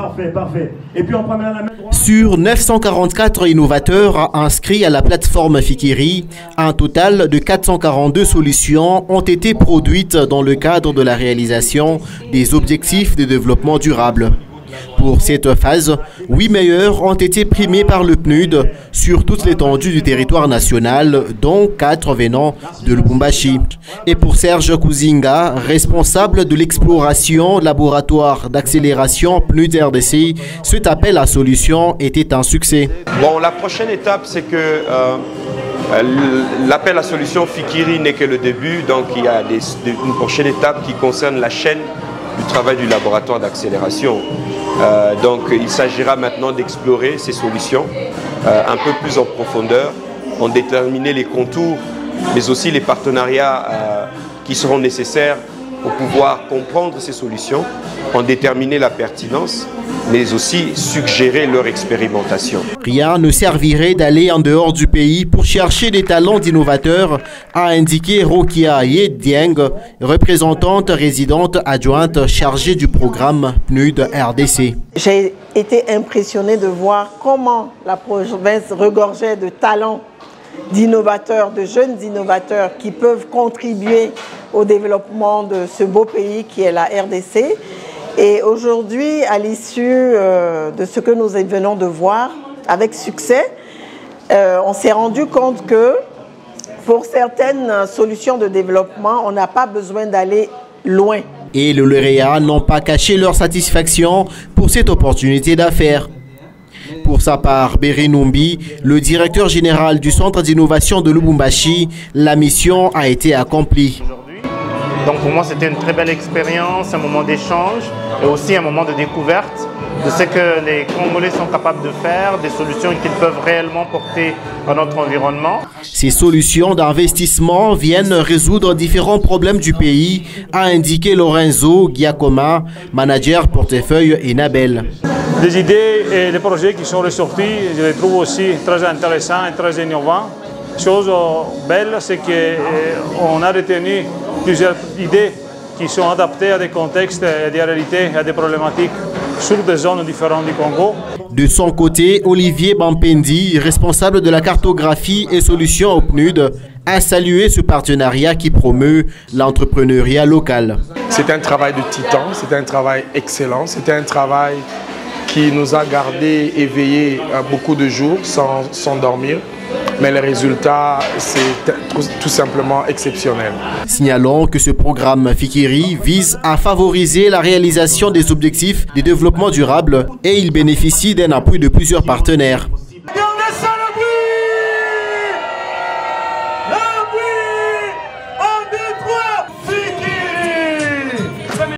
parfait. Et puis on prend la main droite. Sur 944 innovateurs inscrits à la plateforme Fikiri, un total de 442 solutions ont été produites dans le cadre de la réalisation des objectifs de développement durable. Pour cette phase, 8 meilleurs ont été primés par le PNUD sur toute l'étendue du territoire national, dont 4 venant de Lubumbashi. Et pour Serge Kouzinga, responsable de l'exploration laboratoire d'accélération PNUD RDC, cet appel à solution était un succès. Bon, la prochaine étape, c'est que l'appel à solution Fikiri n'est que le début, donc il y a une prochaine étape qui concerne la chaîne du travail du laboratoire d'accélération. Donc il s'agira maintenant d'explorer ces solutions un peu plus en profondeur, en déterminer les contours, mais aussi les partenariats qui seront nécessaires pour pouvoir comprendre ces solutions, en déterminer la pertinence, mais aussi suggérer leur expérimentation. Rien ne servirait d'aller en dehors du pays pour chercher des talents d'innovateurs, a indiqué Rokia Yedieng, représentante résidente adjointe chargée du programme PNUD RDC. J'ai été impressionnée de voir comment la province regorgeait de talents d'innovateurs, de jeunes innovateurs qui peuvent contribuer au développement de ce beau pays qui est la RDC. Et aujourd'hui, à l'issue de ce que nous venons de voir, avec succès, on s'est rendu compte que pour certaines solutions de développement, on n'a pas besoin d'aller loin. Et les lauréats n'ont pas caché leur satisfaction pour cette opportunité d'affaires. Pour sa part, Béry Numbi, le directeur général du centre d'innovation de Lubumbashi, la mission a été accomplie. Donc pour moi, c'était une très belle expérience, un moment d'échange et aussi un moment de découverte de ce que les Congolais sont capables de faire, des solutions qu'ils peuvent réellement porter dans notre environnement. Ces solutions d'investissement viennent résoudre différents problèmes du pays, a indiqué Lorenzo Giacoma, manager portefeuille Enabel. Les idées et les projets qui sont ressortis, je les trouve aussi très intéressants et très innovants. Chose belle, c'est qu'on a retenu plusieurs idées qui sont adaptées à des contextes, à des réalités, à des problématiques sur des zones différentes du Congo. De son côté, Olivier Bampendi, responsable de la cartographie et solutions au PNUD, a salué ce partenariat qui promeut l'entrepreneuriat local. C'est un travail de titan, c'est un travail excellent, c'est un travail qui nous a gardés éveillés beaucoup de jours sans dormir. Mais le résultat, c'est tout simplement exceptionnel. Signalons que ce programme Fikiri vise à favoriser la réalisation des objectifs de développement durable et il bénéficie d'un appui de plusieurs partenaires.